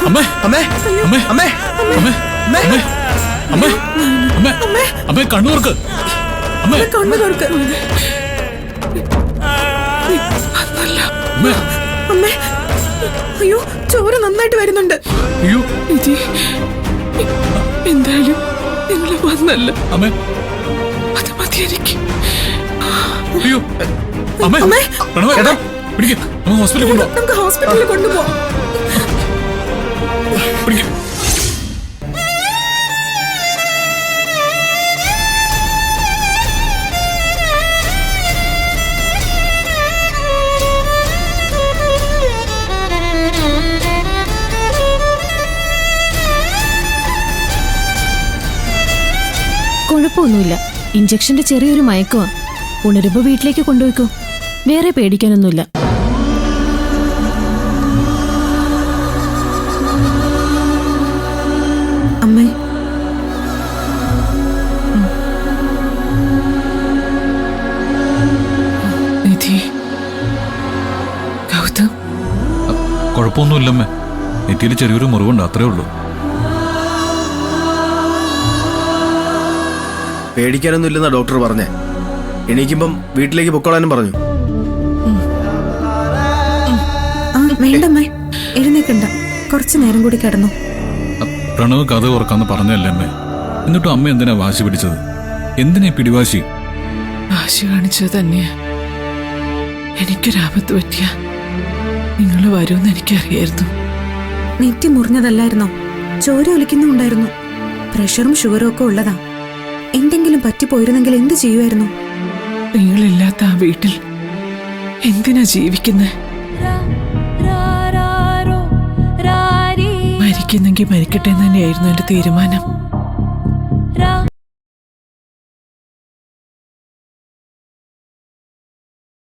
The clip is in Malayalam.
അമ്മേ അമ്മേ അമ്മേ അമ്മേ അമ്മേ അമ്മേ അമ്മേ അമ്മേ അമ്മേ കണ്ണൂർക്ക് അമ്മേ കണ്ണൂർക്ക് അമ്മേ അയ്യോ ചോര നന്നായിട്ട് വരുന്നുണ്ട്. അയ്യോ എന്തായാലും നിങ്ങൾ വന്നല്ല അമ്മേ അത് മതി എനിക്ക്. അയ്യോ അമ്മേ പ്രണവ് പിടിക്ക് നമുക്ക് ഹോസ്പിറ്റലിൽ കൊണ്ടുപോകാം. നമുക്ക് ഹോസ്പിറ്റലിൽ കൊണ്ടുപോകാം. കുഴപ്പമൊന്നുമില്ല. ഇഞ്ചക്ഷന്റെ ചെറിയൊരു മയക്കമാ. ഉണരുമ്പോ വീട്ടിലേക്ക് കൊണ്ടുപോയിക്കോ. വേറെ പേടിക്കാനൊന്നുമില്ല. അമ്മേ നിധി ഗൗതം കുഴപ്പമൊന്നുമില്ലമ്മേ. നെറ്റിയിൽ ചെറിയൊരു മുറിവുണ്ട്, അത്രേ ഉള്ളൂ. പേടിക്കാനൊന്നുമില്ലെന്നാ ഡോക്ടർ പറഞ്ഞേ. എണീക്കുമ്പം വീട്ടിലേക്ക് പൊക്കോളാനും പറഞ്ഞു. വേണ്ടമ്മേ എഴുന്നേക്കണ്ട, കുറച്ചു നേരം കൂടി കിടന്നു. പ്രണവ് കഥ ഓർക്കാന്ന് പറഞ്ഞല്ലേ അമ്മേ. എന്നിട്ടും അമ്മ എന്തിനാ വാശി പിടിച്ചത്? എന്തിനാ പിടിവാശി? വാശി കാണിച്ചത് തന്നെയാ. എനിക്കൊരാപത്ത് പറ്റിയ നിങ്ങൾ വരുമെന്ന് എനിക്കറിയായിരുന്നു. നെറ്റി മുറിഞ്ഞതല്ലായിരുന്നോ? ചോര ഒലിക്കുന്നുണ്ടായിരുന്നു. പ്രഷറും ഷുഗറും ഒക്കെ ഉള്ളതാ. എന്തെങ്കിലും പറ്റിപ്പോയിരുന്നെങ്കിൽ എന്ത് ചെയ്യുമായിരുന്നു? നിങ്ങളില്ലാത്ത ആ വീട്ടിൽ എന്തിനാ ജീവിക്കുന്നേ? മരിക്കുന്നെങ്കിൽ മരിക്കട്ടെ എന്ന് തന്നെയായിരുന്നു എന്റെ തീരുമാനം.